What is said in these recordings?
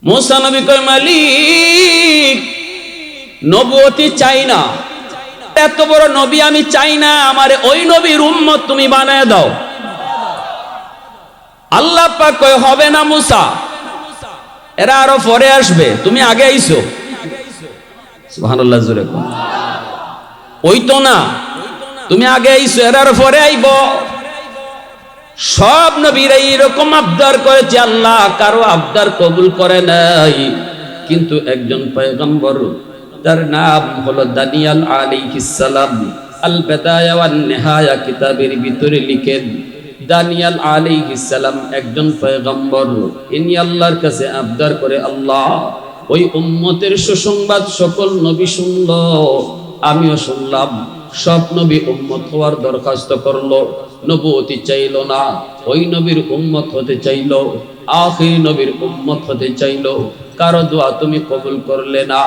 মুসা নবী কয়, মালিক নবুয়তি চাই না, এত বড় নবী আমি চাই না, আমারে ওই নবীর উম্মত তুমি বানায় দাও। আল্লাহ পাক কয়, হবে না মুসা, এরা আরো পরে আসবে, তুমি আগে আইছো। সুবহানাল্লাহ, জোরে কোন। ওই তো না, তুমি আগে আইছো, এরা আরো পরে আইব। সব নবীরা এরকম আবদার করেছে, আল্লাহ কারো আবদার কবুল করে নাই। কিন্তু একজন পয়গম্বর, তার নাম হলো দানিয়াল আলাইহিস সালাম, আল বিদায়া ওয়ান নিহায়া কিতাবের ভিতরে লিখেন, দানিয়াল আলাইহিস সালাম একজন পয়গম্বর। ইনি আল্লাহর কাছে আবদার করে, আল্লাহ ওই উম্মতের সুসংবাদ সকল নবী শুনল, আমিও শুনলাম। সব নবী উম্মত হওয়ার দরখাস্ত করলো, নবুয়তি চাইলো না, ওই নবীর উম্মত হতে চাইলো, আখির নবীর উম্মত হতে চাইলো। কারো দোয়া তুমি কবুল করলে না।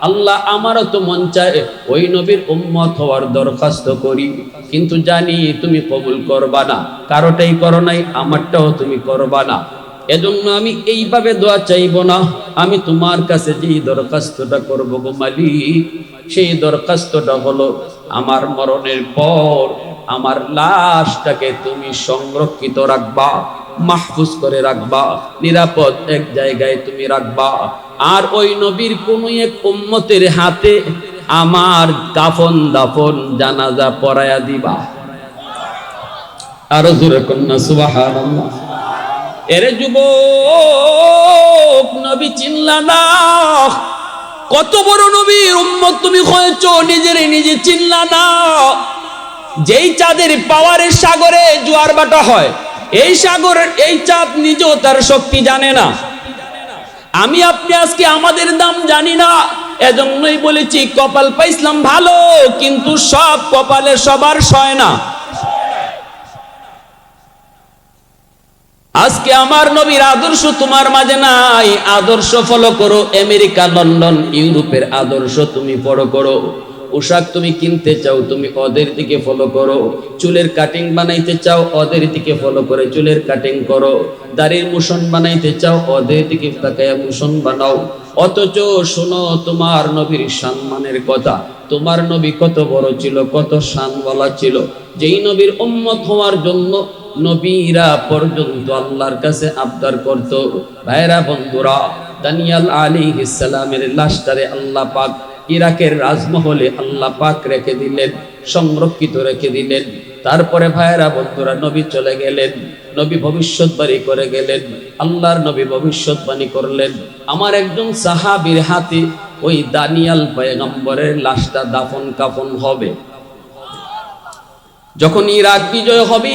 আল্লাহ আমারও তো মন চায় ওই নবীর উম্মত হওয়ার দরখাস্ত করি, কিন্তু জানি তুমি কবুল করবা না। কারোটাই করো নাই, আমারটাও তুমি করবা না। এজন্য আমি এইভাবে দোয়া চাইব না, আমি তোমার কাছে যেই দরখাস্তটা করব গো মালিক, সেই দরখাস্তটা হলো আমার মরণের পর আমার লাশটাকে তুমি সংরক্ষিত রাখবা, মাহফুজ করে রাখবা, নিরাপদ এক জায়গায় তুমি রাখবা। আর ওই নবীর কোন এক উম্মতের হাতে আমার কাফন দাফন জানাজা পড়ায়া দিবা। আরো জোরে কন্যা সুবহানাল্লাহ। এরে যুবক, নবী চিনলা না, কত বড় নবীর উম্মত তুমি হয়েছো, নিজেরে নিজে চিনলা না। যেই চাঁদের পাওয়ারের সাগরে জোয়ার বাটা হয়, এই সাগরের এই চাঁদ নিজেও তার শক্তি জানে না। আমি আপনি আজকে আমাদের দাম জানি না, এজন্যই বলেছি কপাল পাইছিলাম ভালো, কিন্তু সব কপালে সবার সয় না। আজকে আমার নবীর আদর্শ তোমার মাঝে নাই, আদর্শ ফলো করো। আমেরিকা, লন্ডন, ইউরোপের আদর্শ তুমি ফলো করো। পোশাক তুমি কিনতে চাও, তুমি ওদের দিকে ফলো করো। চুলের কাটিং বানাইতে চাও, ওদের দিকে ফলো করে চুলের কাটিং করো। দাড়ির মুশন বানাইতে চাও, ওদের দিকে তাকায়া মুশন বানাও। অথচ শোনো তোমার নবীর সম্মানের কথা। তোমার নবী কত বড় ছিল, কত শানওয়ালা ছিল, যেই নবীর উম্মত হওয়ার জন্য নবীরা পর্যন্ত আল্লাহর কাছে আবদার করত। ভাইরা বন্ধুরা, দানিয়াল আলাইহিস সালামের লাশটারে আল্লাহ পাক ইরাকের রাজমহলে আল্লাহ পাক রেখে দিলেন, সংরক্ষিত রেখে দিলেন। তারপরে ভাইরা বন্ধুরা, নবী চলে গেলেন, নবী ভবিষ্যৎবাণী করে গেলেন। আল্লাহর নবী ভবিষ্যৎবাণী করলেন, আমার একজন সাহাবীর হাতে ওই দানিয়াল পয়গম্বরের লাশটা দাফন কাফন হবে। যখন ইরাক বিজয় হবে,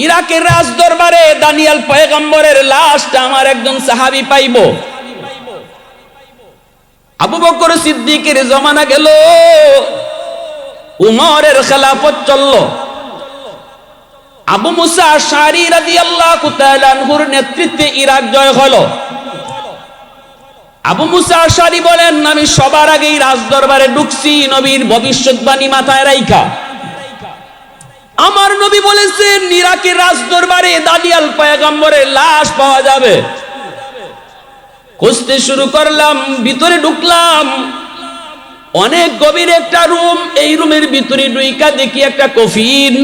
ইরাকের রাজ দরবারে দানিয়াল পয়গম্বরের লাশটা আমার একজন সাহাবী পাইব। আবু বকর সিদ্দিকের জমানা গেল, উমরের খেলাফত চলল, আবু মুসা আশআরী রাদিয়াল্লাহু তাআলা আনহুর নেতৃত্বে ইরাক জয় হলো। আবু মুসা আশআরী বলেন, আমি সবার আগেই রাজ দরবারে ঢুকছি নবীর ভবিষ্যৎবাণী মাথায় রাইখা। আমার নবী বলেছেন ইরাকের রাজ দরবারে দানিয়াল পয়গম্বরের লাশ পাওয়া যাবে। খুঁজতে শুরু করলাম, ভিতরে ঢুকলাম, অনেক গভীর একটা রুম। এই রুমের ভিতরে ঢুইকা দেখি একটা কফিন।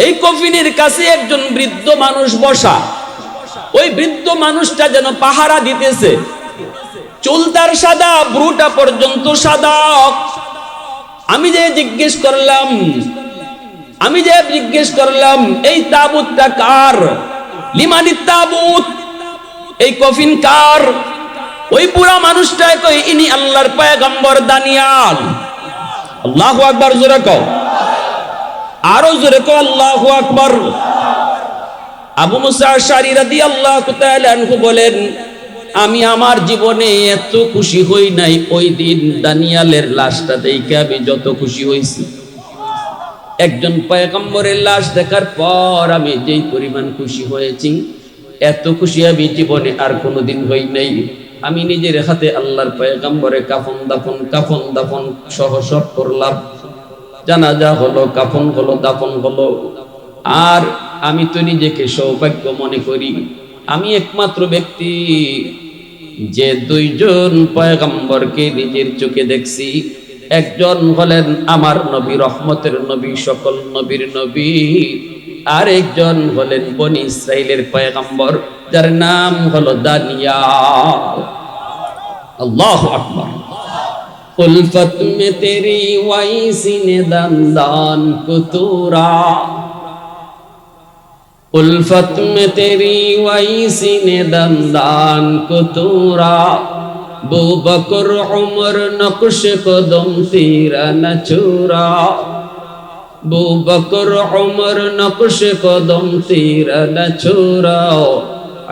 এই কফিনের কাছে একজন বৃদ্ধ মানুষ বসা। ওই বৃদ্ধ মানুষটা যেন পাহারা দিতেছে। চুল তার সাদা, ভ্রুটা পর্যন্ত সাদা। আমি যে জিজ্ঞেস করলাম এই তাবুতটা কার? লিমানিত তাবুত, এই কফিন কার? ওই বুড়া মানুষটা কই, ইনি আল্লাহর পয়গম্বর দানিয়াল। আল্লাহু আকবার, জোরে কও, আরো জোরে কও, আল্লাহু আকবার। আবু মুসা আশআরী রাদিয়াল্লাহু তাআলা আনহু বলেন, আমি আমার জীবনে এত খুশি হই নাই ওই দিন দানিয়ালের লাশটা দেখে আমি যত খুশি হইছি। একজন পয়গম্বরের লাশ দেখার পর আমি যেই পরিমাণ খুশি হয়েছি, এত খুশি আমি জীবনে আর কোনোদিন হই নাই। আমি নিজের হাতে আল্লাহর পয়গম্বরের কাফন দাফন সহ সব করলাম। জানাজা হলো, কাফন হলো, দাফন হলো। আর আমি তো নিজেকে সৌভাগ্য মনে করি, আমি একমাত্র ব্যক্তি যে দুইজন পয়গম্বরকে নিজের চোখে দেখছি। একজন হলেন আমার নবী, রহমতের নবী, সকল নবীর নবী। আর একজন হলেন বনি ইসরাইলের পয়গম্বর, যার নাম হলো দানিয়াল। আল্লাহু আকবার। उल्फत में तेरी वैसी ने दंदान कुतूरा, उल्फत में तेरी वैसी ने दंदान कुतूरा, बू बकर उमर नक्श कदम तेरा न चूरा, बू बकर उमर नक्श कदम तेरा न चूरा,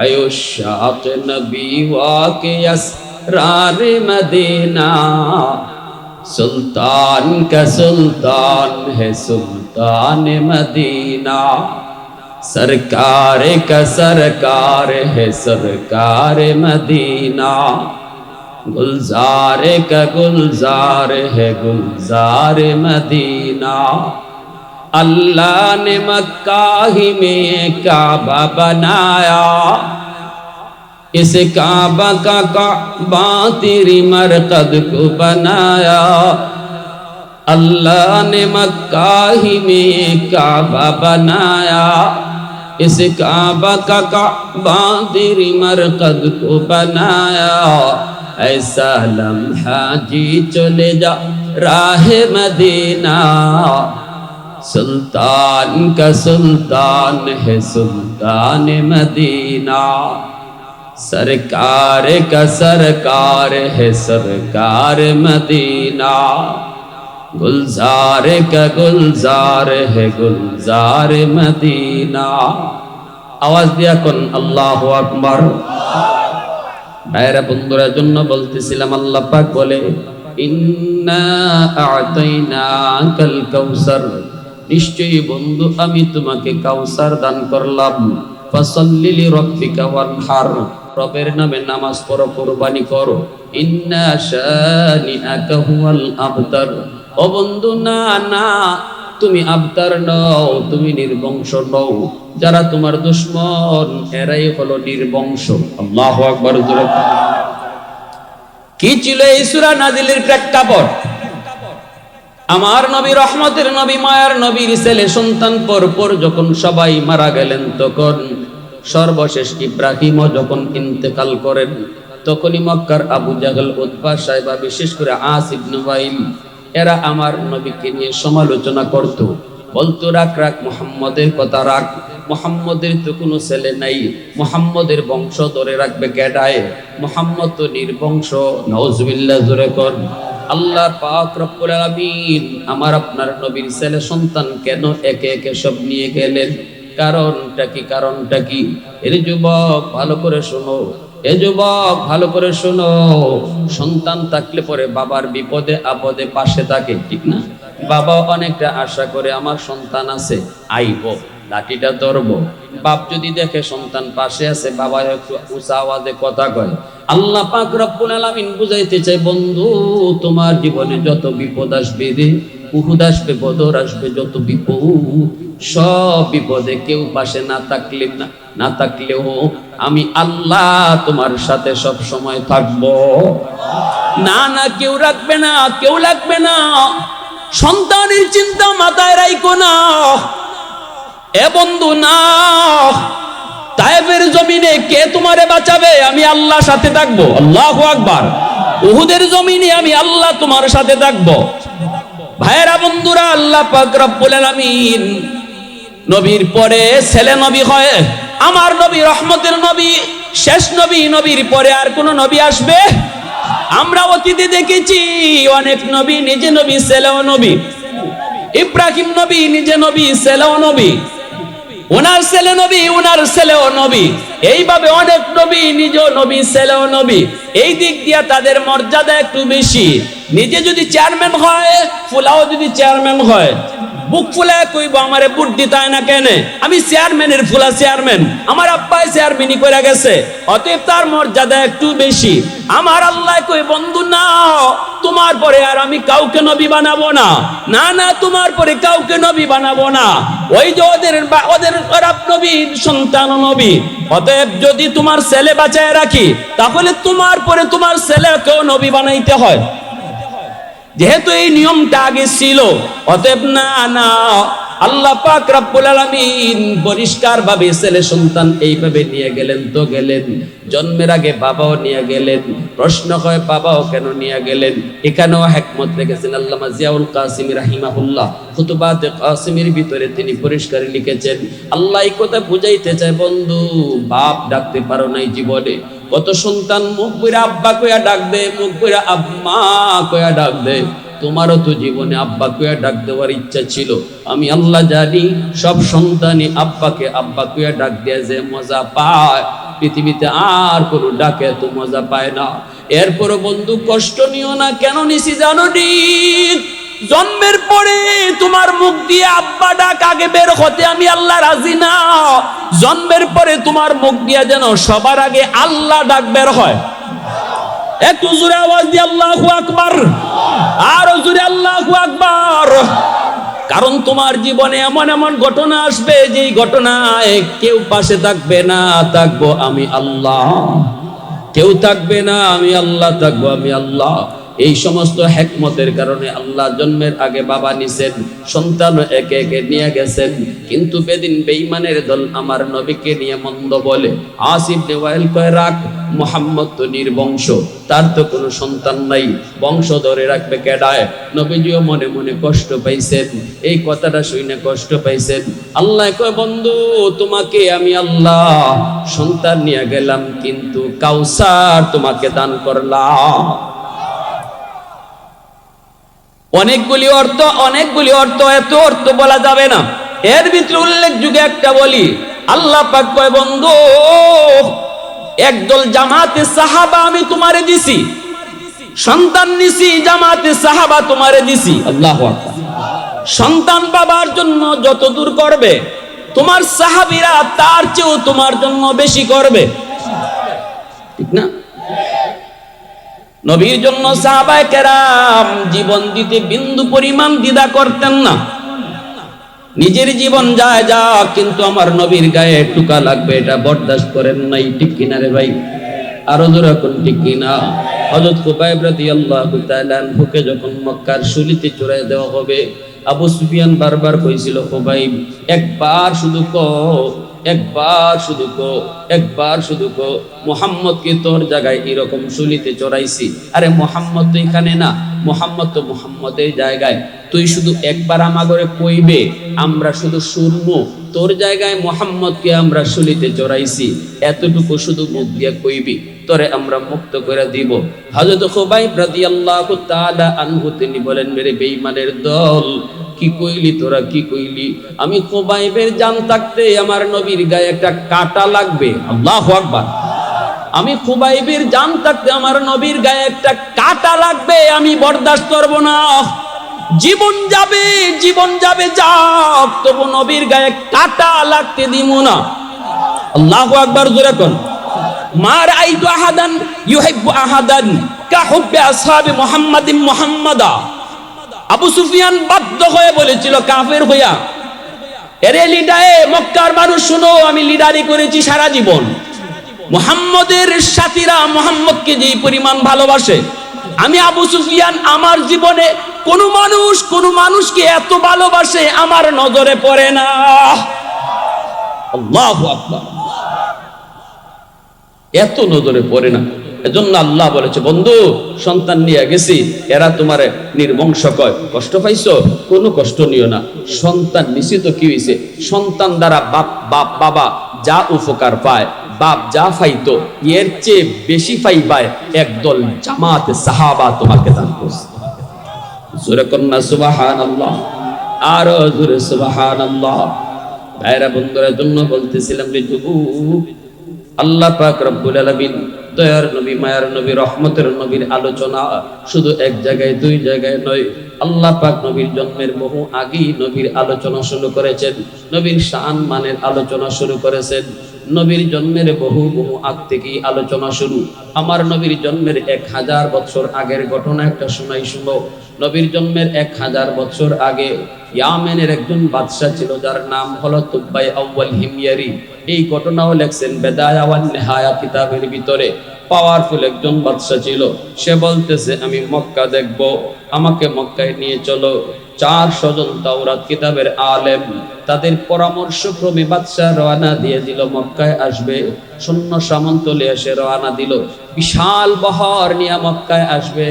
आयुष्यात नबी वाके रार मदीना, सुल्तान का सुल्तान है सुल्तान मदीना, सरकार का सरकार है सरकार मदीना, गुलजार का गुलजार है गुलजार मदीना। अल्लाह ने मक्का ही में काबा बनाया, इस काबा का काबा तेरी मरकद को बनाया, अल्लाह ने मक्का ही में काबा बनाया, इस काबा का काबा तेरी मरकद को बनाया, ऐसा लम्हा जी चले जा राह मदीना, सुल्तान का सुल्तान है सुल्तान मदीना, सरकार का सरकार है सरकार मदीना, गुलजार का गुलजार है गुलजार मदीना। आवाज दिया कोन अल्लाहु আকবার। ভাইরা বন্ধুরা জন্য বলতেছিলাম, আল্লাহ পাক বলে ইন্না আ'তাইনাকাল কাউসার, নিশ্চয়ই বন্ধু আমি তোমাকে কাউসার দান করলাম। ফাসাল্লি লিরাব্বিকা ওয়ানহার, রবের নামে নামাজ পড়ো, কুরবানি করো। ইন্না শানিআকা হুয়াল আবতার, ও বন্ধু না না, তুমি আবতার নও, তুমি নির্বংশ নও। যারা তোমার দুশমন এরাই হলো নির্বংশ। আল্লাহু আকবার। কি ছিল এই সূরা নাজিলের প্রেক্ষাপট? আমার নবী, রহমতের নবী, মায়ার নবীর ছেলে সন্তান পরপর যখন সবাই মারা গেলেন, তখন সর্বশেষ ইব্রাহিমও যখন ইন্তেকাল করেন, তখনই মক্কার আবু জাহল, উতবা, সাইবা, বিশেষ করে আস ইবনে ওয়াইল, এরা আমার নবীকে নিয়ে সমালোচনা করত, বলতো রাখ রাখ, মুহাম্মদের কথা রাখ, মুহাম্মদের তো কোনো ছেলে নাই, মুহাম্মদের বংশ ধরে রাখবে কেডায়, মুহাম্মদ তো নির্বংশ। নাউজুবিল্লাহ, জোরে কর। আল্লাহ পাক রব্বুল আলামিন আমার আপনার নবীর ছেলে সন্তান কেন একে একে সব নিয়ে গেলেন? কারণটা কি? কারণটা কি? এর যুবক ভালো করে শোনো, এ যুবক ভালো করে শোনো। সন্তান থাকলে পরে বাবার বিপদে আপদে পাশে থাকে, ঠিক না? বাবা অনেকটা আশা করে আমার সন্তান আছে, আইব, লাঠিটা ধরবো। বাপ যদি দেখে সন্তান পাশে আছে, বাবা একটু উঁচা আওয়াজে কথা কয়। আল্লাহ পাক রব্বুল আলামিন বুঝাইতে চাই, বন্ধু তোমার জীবনে যত বিপদ আসবে রে, উহুদ আসবে, বদর আসবে, যত বিপদ, সব বিপদে কেউ পাশে না থাকলেও আমি আল্লাহ তোমার সাথে সব সময় থাকবো। না না, কেউ রাখবে না, কেউ লাগবে না, সন্তানের চিন্তা মাথায় রাখো না। এ বন্ধু না, তায়েফের জমিনে কে তোমারে বাঁচাবে? আমি আল্লাহ সাথে থাকবো। আল্লাহু আকবার। উহুদের জমিনে আমি আল্লাহ তোমার সাথে থাকবো। ভাইরা বন্ধুরা, আল্লাহ পাক রব্বুল আলামিন নবীর পরে ছেলে নবী হয়। আমার নবী রহমতের নবী, শেষ নবী। নবীর পরে আর কোন নবী আসবে? আমরা অতীতে দেখেছি অনেক নবী, নিজে নবী, ছেলেও নবী। ইব্রাহিম নবী নিজে নবী, ছেলেও নবী। ওনার ছেলে নবী, ওনার ছেলেও নবী। এইভাবে অনেক নবী, নিজেও নবী, ছেলেও নবী। এই দিক দিয়ে তাদের মর্যাদা একটু বেশি। নিজে যদি চেয়ারম্যান হয়, ফুলাও যদি চেয়ারম্যান হয়, বুক ফুলায় কইব আমারে বুট দিতে হয় না কেন? আমি চেয়ারম্যানের ফুলা চেয়ারম্যান, আমার আব্বাই চেয়ারম্যানই করে গেছে, অতএব তার মর্যাদা একটু বেশি। আমার আল্লাহ কই, বন্ধু না, তোমার পরে আর আমি কাউকে নবী বানাবো না, না না তোমার পরে কাউকে নবী বানাবো না। ওই যে ওদের নবীর সন্তান নবী, অতএব যদি তোমার ছেলে বাঁচায় রাখি তাহলে তোমার পরে তোমার ছেলেকেও নবী বানাইতে হয়। যেহেতু এই নিয়মটা আগে ছিল, অতএব না না আল্লাহ পাক রব্বুল আলামিন পরিষ্কার ভাবে ছেলে সন্তান এইভাবে নিয়ে গেলেন তো গেলেন, জন্মের আগে বাবাও নিয়ে গেলেন। প্রশ্ন হয় বাবাও কেন নিয়ে গেলেন? এখানেও হিকমত রেখেছেন আল্লামা জিয়াউল কাসিমি রাহিমাহুল্লাহ খুতবাতে কাসিমির ভিতরে তিনি পরিষ্কার লিখেছেন, আল্লাহ এই কথা বুঝাইতে চায়, বন্ধু বাপ ডাকতে পারো নাই জীবনে, কত সন্তান মুখ বইরা আব্বা কইয়া ডাক দে, মুখ বইরা আম্মা কইয়া ডাক দে। তোমারও তো জীবনে আব্বা কইয়া ডাক দেওয়ার ইচ্ছা ছিল। আমি আল্লাহ জানি সব সন্তানই আব্বাকে আব্বা কইয়া ডাক দিয়ে যে মজা পায়, পৃথিবীতে আর কোনো ডাকে তো মজা পায় না। এরপরও বন্ধু কষ্ট নিও না। কেন নিছি জানো নি? জন্মের পরে তোমার মুখ দিয়ে আব্বা ডাক আগে বের হতে আমি আল্লাহ রাজি না। জন্মের পরে তোমার মুখ দিয়ে যেন সবার আগে আল্লাহ ডাক বের হয়। একটু জোরে আওয়াজ দিয়ে আল্লাহু আকবার, আরো জোরে আল্লাহু আকবার। কারণ তোমার জীবনে এমন এমন ঘটনা আসবে যেই ঘটনায় কেউ পাশে থাকবে না, থাকবো আমি আল্লাহ। কেউ থাকবে না, আমি আল্লাহ থাকবো, আমি আল্লাহ। এই সমস্ত হিকমতের কারণে আল্লাহ জন্মের আগে বাবা নিছেন, সন্তান একে একে নিয়ে গেছেন। কিন্তু বেদিন বেঈমানের দল আমার নবীকে নিয়ে মন্দ বলে। আসিফ ইবনে ওয়াইল কয়, রাখ, মুহাম্মদ তো নির্বংশ, তার তো কোনো সন্তান নাই, বংশ ধরে রাখবে কেডায়? নবীজিও মনে মনে কষ্ট পাইছেন, এই কথাটা শুনে কষ্ট পাইছেন। আল্লাহ কয়, বন্ধু তোমাকে আমি আল্লাহ সন্তান নিয়ে গেলাম, কিন্তু কাউসার তোমাকে দান করলাম। অনেকগুলি অর্থ, এত অর্থ বলা যাবে না। এর ভিতরে উল্লেখযোগ্য একটা বলি, আল্লাহ পাক কয়, বন্ধু একদল জামাতে সাহাবা আমি তোমারে দিছি, সন্তান নিছি, জামাতে সাহাবা তোমারে দিছি। আল্লাহু আকবার। সন্তান বাবার জন্য যত দূর করবে, তোমার সাহাবীরা তার চেয়েও তোমার জন্য বেশি করবে, ঠিক না? নবীর জন্য সাহাবায়ে কেরাম জীবন দিতে বিন্দু পরিমাণ দ্বিধা করতেন না। নিজের জীবন যায় যা, কিন্তু আমার নবীর গায়ে টুকা লাগবে এটা বরদাস্ত করেন নাই, ঠিক কিনা রে ভাই? আরো জোরে কোন ঠিক কিনা? হযরত খুবাইব রাদিয়াল্লাহু তাআলা আনহুকে যখন মক্কার শুলিতে চড়াই দেওয়া হবে, আবু সুফিয়ান বারবার কইছিল, খুবাইব একবার শুধু মুহাম্মদকে তোর জায়গায় এরকম শুলিতে চড়াইছি। আরে মুহাম্মদ তো এখানে না, মুহাম্মদ তো মুহাম্মদের জায়গায়, তুই শুধু একবার আমাগরে কইবে, আমরা শুধু শুনবো। তোর জায়গায় মুহাম্মদকে আমরা শুলিতে চড়াইছি, এতটুকু শুধু মুখ দিয়ে কইবি, তোরে আমরা মুক্ত করে দিব। হযরত খুবাইব রাদিয়াল্লাহু তাআলা আনহু তিনি বলেন, মেরে বেঈমানের দল, কি কইলি তোরা, কি কইলি? আমি খুবাইবের জান থাকতে আমার নবীর গায়ে একটা কাঁটা লাগবে। আল্লাহু আকবার। আমি খুবাইবের জান থাকতে আমার নবীর গায়ে একটা কাঁটা লাগবে, আমি বরদাস্ত করব না। জীবন যাবে যাক, তবু নবীর গায়ে কাঁটা লাগতে দিব না। আল্লাহু আকবার জোরে কোন। মা রাআইতু আহাদান ইউহিব্বু আহাদান কা হুব্বি আসহাবি মুহাম্মাদিন মুহাম্মাদা। আবু সুফিয়ান বাধ্য হয়ে বলেছিল কাফের হইয়া, এরে লিডারে মক্কার মানুষ শুনো, আমি লিডারি করেছি সারা জীবন। মুহাম্মদের সাথীরা মুহাম্মদকে যেই পরিমাণ ভালোবাসে, আমি আবু সুফিয়ান আমার জীবনে কোন মানুষকে এত ভালোবাসে আমার নজরে পড়ে না। আল্লাহু আকবার। এত নজরে পড়ে না। এজন্য আল্লাহ বলেছে, বন্ধু সন্তান নিয়ে গেছি, এরা তোমারে নির্বংশ কয়, কষ্ট পাইছো? কোনো কষ্ট নিও না। সন্তান নিছি তো কি হইছে? সন্তান দ্বারা বাবা যা উপকার পায়, বাপ যা পাইতো এর চেয়ে বেশি পাইবায় একদল জামাতে সাহাবা তোমাকে দান করছে। জোরে কন্যা সুবহানাল্লাহ, আরো জোরে সুবহানাল্লাহ। ভাইরা বন্ধুরা জন্য বলতেছিলাম রে যুবক, আল্লাহ পাক রব্বুল আলামিন দয়ার নবী, মায়ার নবী, রহমতের নবীর আলোচনা শুধু এক জায়গায় দুই জায়গায় নয়। আল্লাহ পাক নবীর জন্মের বহু আগেই নবীর আলোচনা শুরু করেছেন, নবীর শান মানের আলোচনা শুরু করেছেন। নবীর জন্মের বহু বহু আগ থেকেই আলোচনা শুরু। আমার নবীর জন্মের 1000 বছর আগের ঘটনা একটা শোনাই শুনো। নবীর জন্মের 1000 বছর আগে ইয়ামেনের একজন বাদশা ছিল, যার নাম হলো তুব্বাই আউয়াল হিময়ারি। এই ঘটনাও লেখছেন বেদায়া ওয়ান নেহায়া কিতাবের ভিতরে। পাওয়ারফুল একজন বাদশা ছিল। সে বলতেছে আমি মক্কা দেখব, আমাকে মক্কায় নিয়ে চলো। 400 জন তাওরাত কিতাবের আলেম, তাদের পরামর্শক্রমে বাদশা রওনা দিয়ে দিল মক্কায় আসবে। সৈন্য সামন্ত নিয়ে এসে রওনা দিল, বিশাল বহর নিয়ে মক্কায় আসবে।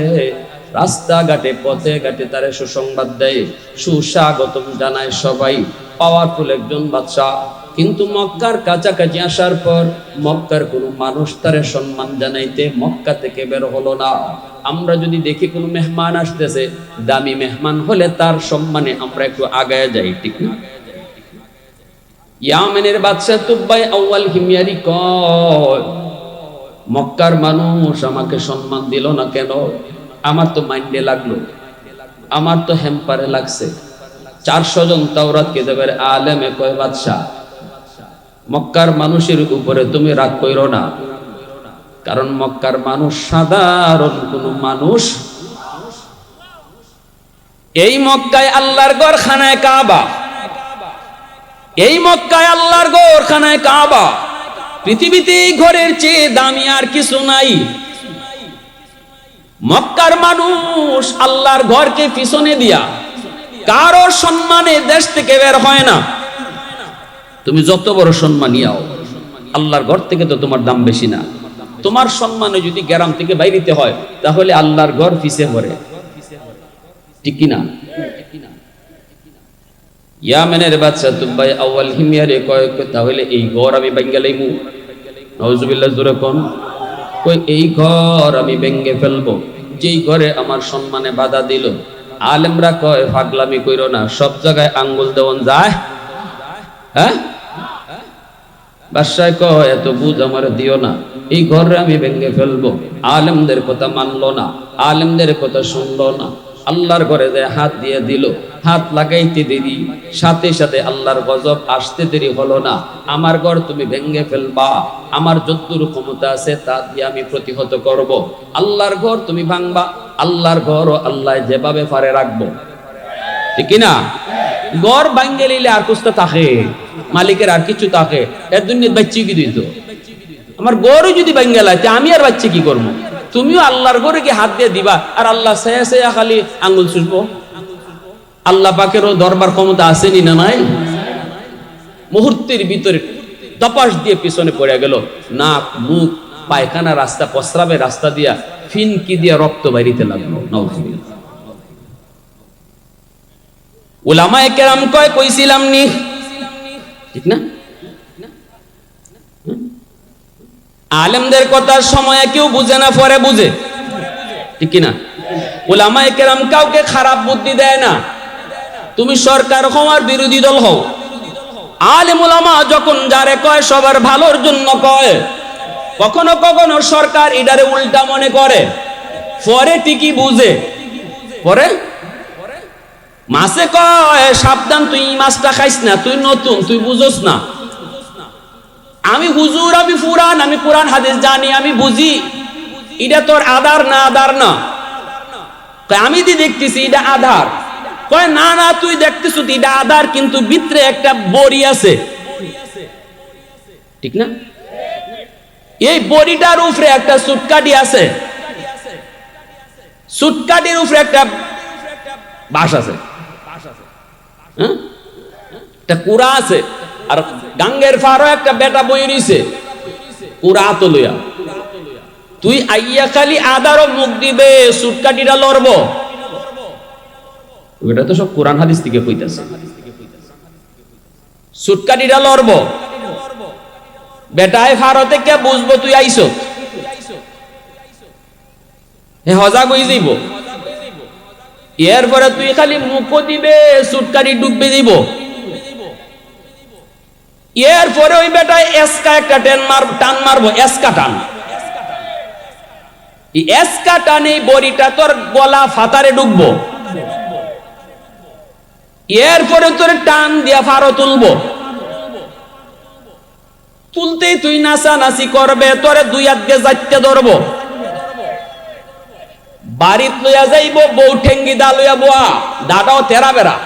রাস্তাঘাটে পথে ঘাটে তারে সুসংবাদ দেয়, সুস্বাগতম জানায় সবাই। পাওয়ারফুল একজন বাদশা। কিন্তু মক্কার কাছাকাছি আসার পর মক্কার কোনো মানুষ তারে সম্মান জানাইতে মক্কা থেকে বের হলো না। আমরা যদি দেখি কোনো মেহমান আসতেছে, দামি মেহমান হলে তার সম্মানে আমরা একটু আগায় যাই, ঠিক না? ইয়ামেনের বাদশা তুব্বাই আউয়াল হিময়ারি কয়, মক্কার মানুষ আমাকে সম্মান দিল না কেন? আমার তো মাইন্ডে লাগলো, আমার তো হেম্পারে লাগছে। 400 জন তাওরাত কিতাবের আলেমে কয়, বাদশা মক্কার মানুষের উপরে তুমি রাগ কইরো না, কারণ মক্কার মানুষ সাধারণ কোন মানুষ। এই মক্কায় আল্লাহর ঘর খানায় কাবা, এই মক্কায় আল্লাহর ঘর খানায় কাবা। পৃথিবীতে ঘরের চেয়ে দামি আর কিছু নাই। মক্কার মানুষ আল্লাহর ঘরকে পিছনে দিয়া কারো সম্মানে দেশ থেকে বের হয় না। তুমি যত বড় সম্মানিয়াও, আল্লাহর ঘর থেকে তো তোমার দাম বেশি না। তোমার সম্মানে যদি গ্রাম থেকে বাইরিতে হয়, তাহলে আল্লাহর ঘর পিছে পড়ে, ঠিক কি না? ইয়ামেনের বাদশা তুব্বাই আউয়াল হিময়ারে কয়, তাহলে এই ঘর আমি ভেঙে লাইমু। নাউজুবিল্লাহ, জোরে কোন। কই এই ঘর আমি ভেঙে ফেলবো, যেই ঘরে আমার সম্মানে বাধা দিল। আলেমরা কয়, পাগলামি কইরো না, সব জায়গায় আঙ্গুল দেওয়ান যায়? হ্যাঁ, বাদশাহ কয় এত বুঝ আমার দিও না, এই ঘরে আমি ভেঙে ফেলবো। আলেমদের কথা মানলো না, আলেমদের কথা শুনলো না। আল্লাহর ঘরে যে হাত দিয়ে দিল, হাত লাগাইতে দেরি, সাথে সাথে আল্লাহর গজব আসতে দেরি হলো না। আমার ঘর তুমি ভেঙে ফেলবা, আমার যতদূর ক্ষমতা আছে তা দিয়ে আমি প্রতিহত করব। আল্লাহর ঘর তুমি ভাঙবা, আল্লাহর ঘর আল্লাহ যেভাবে পারে রাখবো, ঠিক না? ঘর ভাঙ্গে নিলে আর কুস্তা থাকে, মালিকের আর কিছু থাকে। এর দুনিয়ার বাচ্চি কি দিত? আমার গরু যদি ভাঙ্গে লাইতে আমি আর বাচ্চি কি করবো? তুমিও আল্লাহর ঘরে কি হাত দিয়ে দিবা, আর আল্লাহ সেয়া সেয়া খালি আঙ্গুল ছুটবো? আল্লাহ পাকেরও দরবার ক্ষমতা আসেনি না নাই? মুহূর্তের ভিতরে তপাস দিয়ে পিছনে পড়ে গেল। নাক মুখ পায়খানা রাস্তা, প্রস্রাবের রাস্তা দিয়া ফিনকি দিয়া রক্ত বাইরিতে লাগলো। নাউজুবিল্লাহ। উলামায়ে কেরাম কয়, কইছিলাম নি, ঠিক না? আলেমদের কথার সময় কেউ বুঝে না, পরে বুঝে, ঠিক না? উলামায়ে কেরাম কাউকে খারাপ বুদ্ধি দেয় না। তুমি সরকার হওয়ার বিরোধী দল হও, আলেম উলামা যখন যারে কয় সবার ভালোর জন্য কয়। কখনো কখনো সরকার এটারে উল্টা মনে করে, পরে ঠিকই বুঝে। পরে মাছে কয় সাবধান, তুই মাছটা খাইস না, তুই নতুন, তুই বুঝোস না। আমি হুজুর, আমি ফুরান, আমি কোরআন হাদিস জানি, আমি বুঝি, এটা তোর আধার না, আধার না। আমি দি দেখতেছি এটা আধার। কয় না না, তুই দেখতেছ এটা আধার, কিন্তু ভিতরে একটা বড়ি আছে, ঠিক না? এই বড়িটার উপরে একটা সুটকাটি আছে, সুটকাটির উপরে একটা বাঁশ আছে, হ্যাঁ, একটা কুড়া আছে। আর গাঙ্গের ফারও একটা বেটা বই রইছে কুড়া তো লইয়া। তুই আইয়া খালি আদারও মুখ দিবে, সুটকাটিটা লড়ব। এটা তো সব কোরআন হাদিস থেকে কইতাছে। সুটকাটিটা লড়ব, বেটায় ফারো থেকে বুঝবো তুই আইছো, হে হজা কই যাইব। এরপরে তুই খালি মুখ দিবে, সুটকাটি ডুববে দিব। এরপরে ওই বেটায় এসকা একটা টান মারবো, এসকা টান। এসকা টানে বড়িটা তোর গলা ফাতারে ডুববো। এরপরে তোর টান দিয়া ফারো তুলবো। তুলতেই তুই নাচানাচি করবে, তোরে দুই হাত দিয়ে যাইতে ধরবো, বাড়িত লইয়া যাইব, বউ ঠেঙ্গি দা লইয়া বোয়া, দাদাও তেরা বেড়া,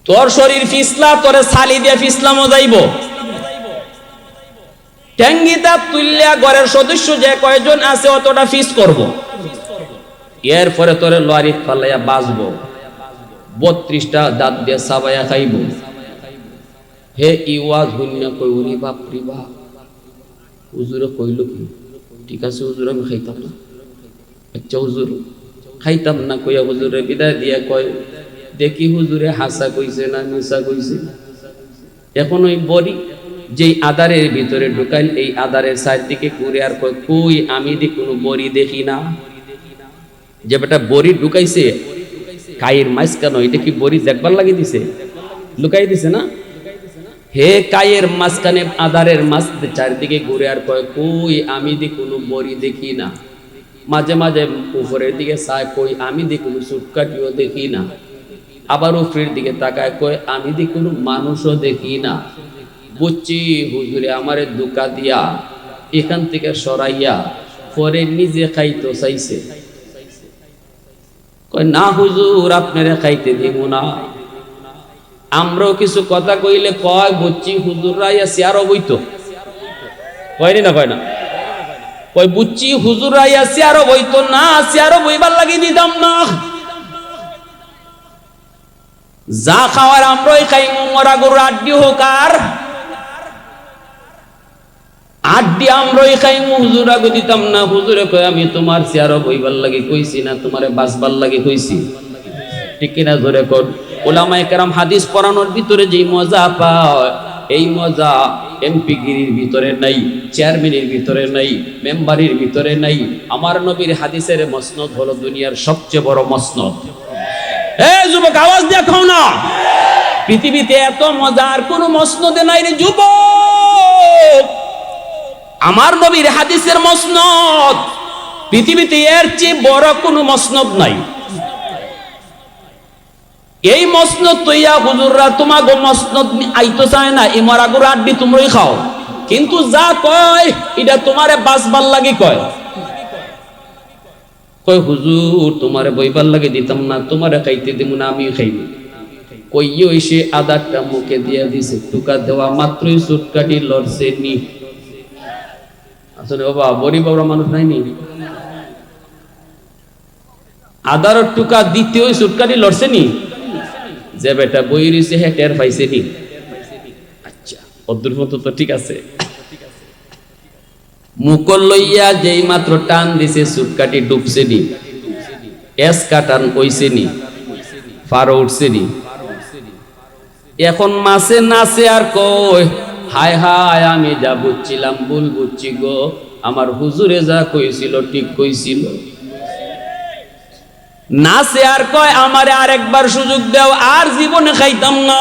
তোর শরীর ফিসলা, তোরে ছালি দিয়ে ফিসলামও যাইব। ঠেঙ্গিটা তুললিয়া ঘরের সদস্য যে কয়জন আছে অতটা ফিস করব, এরপরে তোরে লরিত ফালাইয়া বাঁচবো, 32টা দাঁত দিয়ে সাবাইয়া খাইব। হে ইওয়াজ হইনা কই ওরে বাপ রে বাপ, হুজুরে কইল কি? ঠিক আছে হুজুর আমি খাইতাম না। আচ্ছা হুজুর খাইতাম না কইয়া হুজুরে বিদায় দিয়া কয়, দেখি হুজুরে হাসা কইছে না মিছা কইছে। এখন ওই বড়ি যেই আদারের ভিতরে ঢুকাইল, এই আদারের চারদিকে ঘুরে আর কয়, কই আমি দি কোনো বড়ি দেখি না। যে বেটা বড়ি ঢুকাইছে কায়ের মাঝখানে, এটা কি বড়ি দেখবার লাগি দিছে? লুকাই দিছে না? হে কায়ের মাঝখানে আদারের মাঝ চারদিকে ঘুরে আর কয়, কই আমি দি কোনো বড়ি দেখি না। মাঝে মাঝে উপরের দিকে চায়, কই আমি দি কোনো সুটকাটিও দেখি না। আবার উপরের দিকে তাকায়, কয় আমি দি কোনো মানুষও দেখি না। বুঝছি হুজুরে আমারে দুকা দিয়া এখান থেকে সরাইয়া পরে নিজে খাইতে চাইছে। কয় না হুজুর আপনারে খাইতে দিব না। আমরাও কিছু কথা কইলে কয়, বুঝছি হুজুররা ইয়া চেয়ারও বইতো, কয়নি না? কয় না? কয় বুঝছি হুজুররা ইয়া চেয়ারও বইতো না, চেয়ারও বইবার লাগি দিতাম না। যা খাওয়ার আমরাই খাইমু, মরা গরুর আড্ডি হোক আর আড্ডি আমরাই খাইমু, হুজুরা গো দিতাম না। হুজুরে কয় আমি তোমার চেয়ারও বইবার লাগি কইছি না, তোমারে বাঁচবার লাগি কইছি। ঠিক কিনা ধরে কর। ওলামায়ে কেরাম হাদিস পড়ানোর ভিতরে যেই মজা পায়, এই মজা এমপি গিরির ভিতরে নাই, চেয়ারম্যানের ভিতরে নাই, মেম্বারের ভিতরে নাই। আমার নবীর হাদিসের মসনদ হলো দুনিয়ার সবচেয়ে বড় মসনদ। এই যুবক আওয়াজ দিয়ে খাও না, পৃথিবীতে এত মজার কোন মসনদে নাই রে যুবক। আমার নবীর হাদিসের মসনদ, পৃথিবীতে এর চেয়ে বড় কোন মসনদ নাই। এই মসনদ তৈয়া হুজুররা তোমাগো মসনদ আইতো চায় না, এই মরাগুর আড্ডি তোমরাই খাও, কিন্তু যা কয় এটা তোমারে বাঁচবার লাগি কয়। কয় হুজুর তোমারে বইবার লাগে দিতাম না, তোমারে খাইতে দিব না, আমি খাইব। কইও এসে আদারটা মুখে দিয়া দিছে, টুকা দেওয়া মাত্রই সুটকাটি লড়ছে নি। আসলে বাবা বড়ি বাবরা মানুষ নাইনি, আদার টুকা দ্বিতীয় সুটকাটি লড়ছে নি। যে বেটা বই রইছে হে টের পাইছে নি। আচ্ছা অদ্দুর মতো তো ঠিক আছে। মুকল লইয়া যেই মাত্র টান দিছে সুটকাটি ডুবছে নি, এস কাটান কইছে নি, ফারো উঠছে নি। এখন মাছে নাচে আর কয়, হায় হায় আমি যা বুঝছিলাম ভুল বুঝছি গো, আমার হুজুরে যা কইছিল ঠিক কইছিল। নাচে আর কয় আমারে আরেকবার সুযোগ দাও, আর জীবনে খাইতাম না।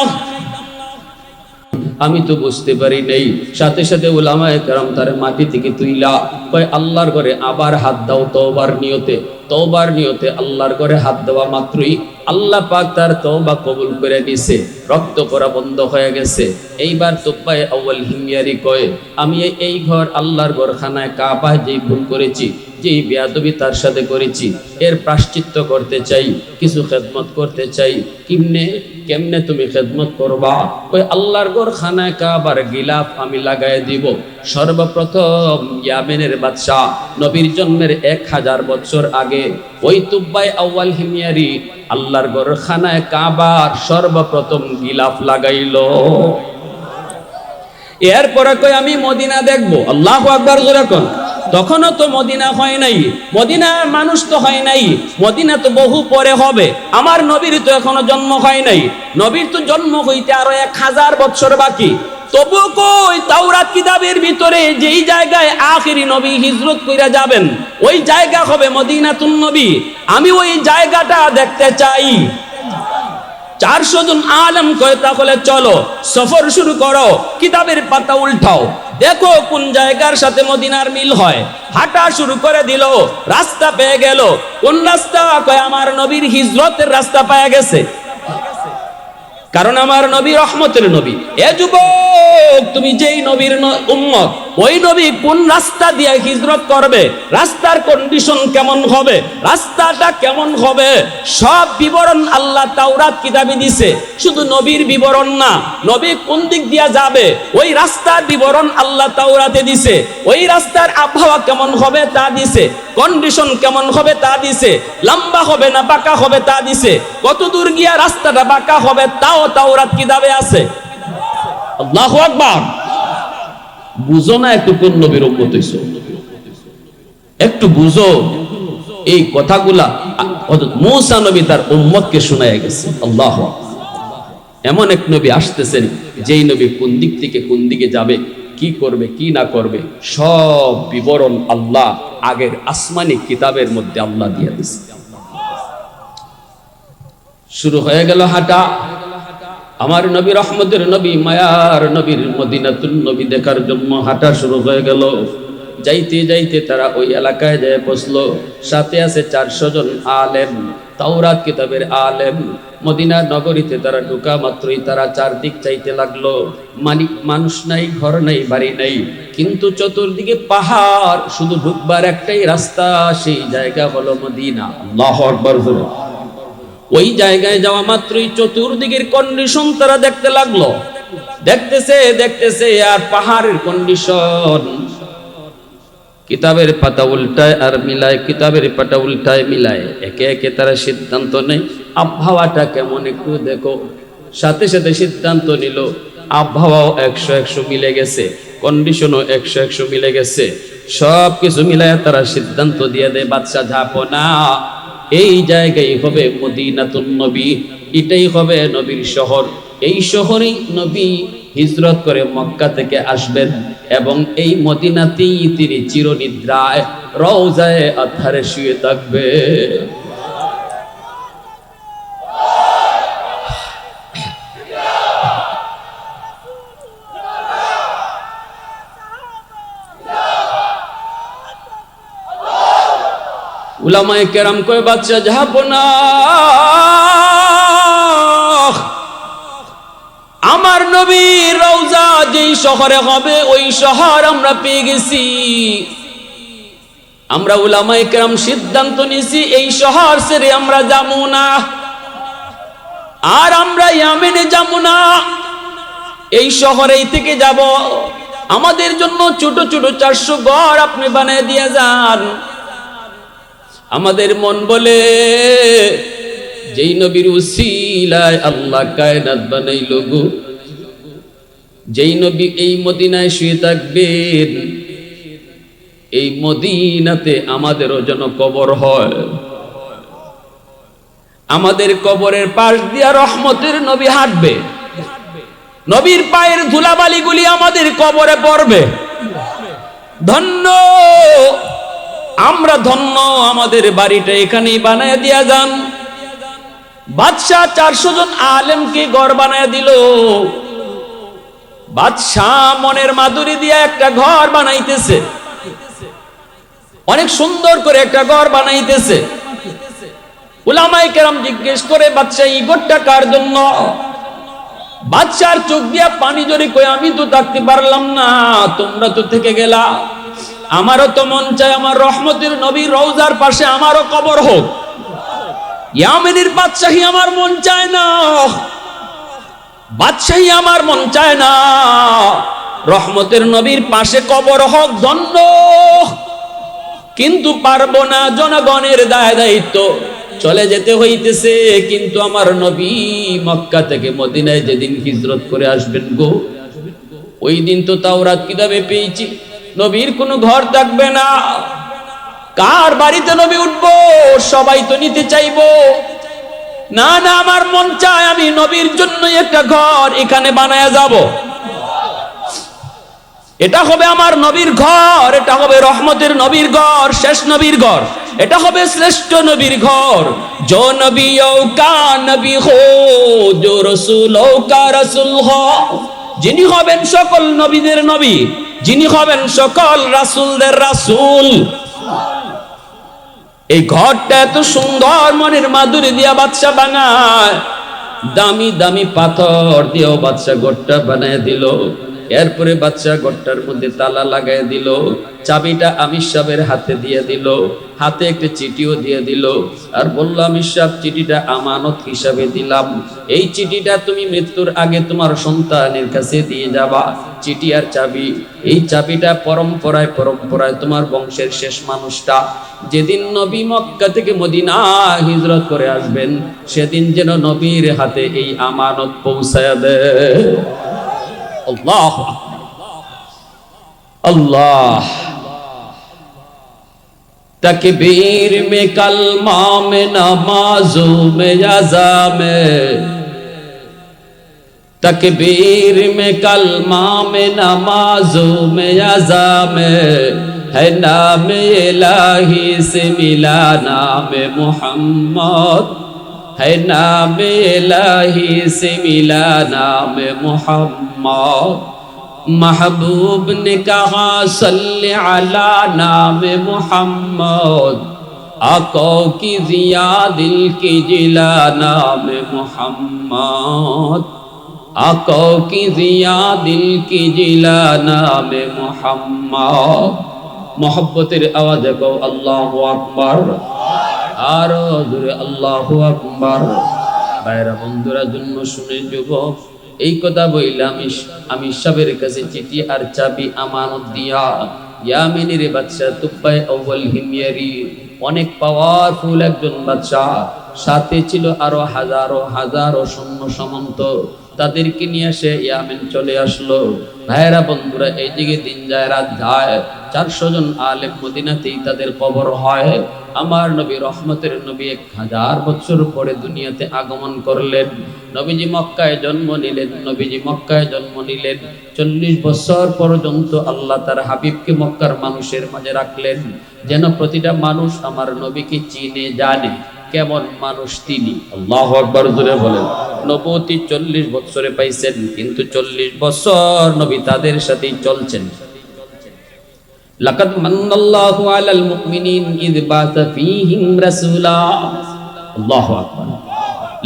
আমি তো বুঝতে পারি নাই। সাথে সাথে উলামায়ে কেরাম তারে মাটি থেকে তুইলা কয় আল্লাহর ঘরে আবার হাত দাও তওবার নিয়তে। তওবার নিয়তে আল্লাহর ঘরে হাত দেওয়া মাত্রই আল্লাহ পাক তার তওবা কবুল করে দিয়েছে, রক্ত পড়া বন্ধ হয়ে গেছে। এইবার তুব্বায়ে আউয়াল হিময়ারি কয়, আমি এই ঘর আল্লাহর ঘর খানায় কাবায় যেই ভুল করেছি, যেই বেয়াদবি তার সাথে করেছি, এর প্রায়শ্চিত্ত করতে চাই, কিছু খেদমত করতে চাই। কেমনে তুমি খেদমত করবা? ওই আল্লাহর ঘর খানায় কাবার গিলাফ আমি লাগাই দিব। সর্বপ্রথম ইয়ামেনের বাদশাহ নবীর জন্মের 1000 বছর আগে ওই তুব্বায়ে আউয়াল হিময়ারি আল্লাহর ঘর খানায় কাবার সর্বপ্রথম গিলাফ লাগাইলো। এরপরে কই আমি মদিনা দেখবো। আল্লাহু আকবার জোরে কোন। তখনও তো মদিনা হয় নাই, মদিনার মানুষ তো হয় নাই, মদিনা তো বহু পরে হবে। আমার নবীর তো এখনো জন্ম হয় নাই, নবীর তো জন্ম হইতে আরো 1000 বছর বাকি। তবু কই তাওরাত কিতাবের ভিতরে যেই জায়গায় আখিরি নবী হিজরত কইরা যাবেন, ওই জায়গা হবে মদিনাতুন নবী। আমি ওই জায়গাটা দেখতে চাই। 400 জন আলেম কয় তাহলে চলো সফর শুরু করো, কিতাবের পাতা উল্টাও, দেখো কোন জায়গার সাথে মদিনার মিল হয়। হাঁটা শুরু করে দিল, রাস্তা পেয়ে গেল। কোন রাস্তা? কয় আমার নবীর হিজরতের রাস্তা পেয়ে গেছে। কারণ আমার নবী রহমতের নবী। এ যুবক, তুমি যেই নবীর উম্মত, ওই নবী কোন রাস্তা দিয়ে হিজরত করবে, রাস্তার কন্ডিশন কেমন হবে, রাস্তাটা কেমন হবে, সব বিবরণ আল্লাহ তাওরাত কিতাবে দিছে। শুধু নবীর বিবরণ না, নবী কোন দিক দিয়ে যাবে ওই রাস্তার বিবরণ আল্লাহ তাওরাতে দিছে। ওই রাস্তার আবহাওয়া কেমন হবে তা দিছে, কন্ডিশন কেমন হবে তা দিছে, লম্বা হবে না বাঁকা হবে তা দিছে, কত দূর গিয়া রাস্তাটা বাঁকা হবে তাও তাওরাত কিতাবে আছে। আল্লাহু আকবার। বুঝো না একটু কোন নবীর উম্মত হইছো, একটু বুঝো এই কথাগুলা। হযরত মূসা নবী তার উম্মতকে শোনায় গেছে। আল্লাহু আকবার। এমন এক নবী আসতেছেন যেই নবী কোন দিক থেকে কোন দিকে যাবে, কি করবে কি না করবে, সব বিবরণ আল্লাহ আগের আসমানি কিতাবের মধ্যে আল্লাহ দিয়ে দিয়েছে। শুরু হয়ে গেল হাঁটা। আমার নবী রহমতের নবী, মায়ার নবীর মদিনাতুন নবী দেখার জন্য হাঁটা শুরু হয়ে গেল। যাইতে যাইতে তারা ওই এলাকায় যায় পৌঁছলো। সাথে আছে 400 জন আলেম, তাওরাত কিতাবের আলেম। মদিনা নগরীতে তারা ঢোকা মাত্রই তারা চারদিক চাইতে লাগলো। মানুষ নাই, ঘর নাই, বাড়ি নাই, কিন্তু চতুর্দিকে পাহাড়, শুধু ঢুকবার একটাই রাস্তা, সেই জায়গা হলো মদিনা। আল্লাহু আকবার। ওই জায়গায় যাওয়া মাত্রই চতুর্দিকের কন্ডিশন তারা দেখতে লাগলো। দেখতেছে দেখতেছে আর পাহাড়ের কন্ডিশন, কিতাবের পাতা উল্টায় আর মিলায়, কিতাবের পাতা উল্টায় মিলায়, একে একে তারা সিদ্ধান্ত নেয় আবহাওয়াটা কেমন একটু দেখো। সাথে সাথে সিদ্ধান্ত নিল, আবহাওয়াও 100-100 মিলে গেছে, কন্ডিশনও 100-100 মিলে গেছে। সব কিছু মিলায় তারা সিদ্ধান্ত দিয়ে দেয়, বাদশা ঝাপনা, এই জায়গায় হবে মদিনাতুন নবী, এটাই হবে নবীর শহর। এই শহরেই নবী হিজরত করে মক্কা থেকে আসবেন এবং এই মদিনাতেই তিনি চিরনিদ্রায় রওজায়ে আতহারে শুয়ে থাকবে। উলামায়ে কেরাম কয়, বাদশা ঝাপনা, আমার নবীর রওজা যেই শহরে হবে ওই শহর আমরা পেয়ে গেছি। আমরা উলামায়ে কেরাম সিদ্ধান্ত নিয়েছি এই শহর ছেড়ে আমরা যাবো না, আর আমরা ইয়ামেনে যাবো না, এই শহরেই থেকে যাব। আমাদের জন্য ছোট ছোট 400 ঘর আপনি বানিয়ে দিয়ে যান। আমাদের মন বলে, যেই নবীর উসিলায় আল্লাহ কায়নাত বানাইল গো, যেই নবী এই মদিনায় শুয়ে থাকবেন, এই মদিনাতে আমাদেরও যেন কবর হয়। আমাদের কবরের পাশ দিয়া রহমতের নবী হাঁটবে, নবীর পায়ের ধুলাবালিগুলি আমাদের কবরে পড়বে। ধন্য আমরা, ধন্য আমাদের বাড়িটা এখানেই বানায় দিয়া যান। বাদশাহ 400 জন আলেমকে ঘর বানায় দিল। বাদশাহ মনের মাধুরী দিয়া একটা ঘর বানাইতেছে, অনেক সুন্দর করে একটা ঘর বানাইতেছে। উলামায়ে কেরাম জিজ্ঞেস করে, বাদশাহ এই ঘরটা কার জন্য? বাদশার চোখ দিয়া পানি জড়ি কই, আমি তো থাকতে পারলাম না, তোমরা তো থেকে গেলা। আমারও তো মন চায় আমার রহমতের নবীর রওজার পাশে আমারও কবর হোক। ইয়ামেনের বাদশাহী আমার মন চায় না, বাদশাহী আমার মন চায় না, রহমতের নবীর পাশে কবর হোক, ধন্য। কিন্তু পারবো না, জনগণের দায় দায়িত্ব, চলে যেতে হইতেছে। কিন্তু আমার নবী মক্কা থেকে মদিনায় যেদিন হিজরত করে আসবেন গো, ওই দিন তো তাওরাত কিতাবে পেয়েছি নবীর কোনো ঘর থাকবে না। কার বাড়িতে নবী উঠবো? সবাই তো নিতে চাইবো। না না, আমার মন চায় আমি নবীর জন্য একটা ঘর এখানে বানায়া যাব। এটা হবে আমার নবীর ঘর, এটা হবে রহমতের নবীর ঘর, শেষ নবীর ঘর, এটা হবে শ্রেষ্ঠ নবীর ঘর। जो नबियों का नबी हो, जो रसूलों का रसूल हो, যিনি হবেন সকল নবীদের নবী, যিনি হবেন সকল রাসূলদের রাসূল। এই ঘরটা এত সুন্দর মনের মাধুরী দিয়া বাদশা বানায়। দামি দামি পাথর দিয়েও বাদশা ঘরটা বানায় দিল। এরপরে বাদশা ঘরটার মধ্যে তালা লাগাই দিল, চাবিটা আমির সাহেবের হাতে দিয়ে দিল, হাতে একটা চিঠিও দিয়ে দিল, আর বলল আমির সাহেব চিঠিটা আমানত হিসাবে দিলাম, এই চিঠিটা তুমি মৃত্যুর আগে তোমার সন্তানের কাছে দিয়ে যাবা। চিঠি আর চাবি, এই চাবিটা পরম্পরায় পরম্পরায় তোমার বংশের শেষ মানুষটা যেদিন নবী মক্কা থেকে মদিনা হিজরত করে আসবেন, সেদিন যেন নবীর হাতে এই আমানত পৌঁছায় দেয়। अल्लाह अल्लाह। तकबीर में कलमा में नमाजों में अज़ा में, तकबीर में कलमा में नमाजों में अज़ा में है नाम इलाही से मिला नाम मोहम्मद, है नाम इलाही से मिला नाम मोहम्मद। महबूब ने कहा सल्ले अला नाम मोहम्मद, आका की जिया दिल की जिला नाम मोहम्मद, आका की जिया दिल की जिला नाम मोहम्मद। मोहब्बतेर आवाज को अल्लाहु अकबर, আরো জোরে আল্লাহু আকবার। ভাইরা বন্ধুরা, জন্য শুনে যুবক, এই কথা বললাম আমি সাহেবের কাছে চিঠি আর চাবি আমানত দিয়া ইয়ামিনের বাদশা তুবাই আউয়াল হিময়ারি, অনেক পাওয়ারফুল একজন বাদশা, সাথে ছিল আরো হাজারো হাজারো সৈন্য সামন্ত, তাদেরকে নিয়ে সে ইয়ামেন চলে আসলো। ভাইরা বন্ধুরা, এই দিকে দিন যায় রাত যায়, 400 জন আলেম মদিনাতেই তাদের কবর হয়। আমার নবী রহমতের নবী 1000 বছর পরে দুনিয়াতে আগমন করলেন। নবীজি মক্কায় জন্ম নিলেন, নবীজি মক্কায় জন্ম নিলেন। 40 বছর পর্যন্ত আল্লাহ তার হাবিবকে মক্কার মানুষের মাঝে রাখলেন, যেন প্রতিটা মানুষ আমার নবীকে চিনে জানে কেমন মানুষ তিনি। আল্লাহু আকবার জোরে বলেন। নবুয়তি 40 বছরে পাইছেন, কিন্তু 40 বছর নবী তাদের সাথেই চলছেন। লাকাদ মান্নাল্লাহু আলাল মুমিনিন ইয বাসা ফীহিম রাসূলা। আল্লাহু আকবার।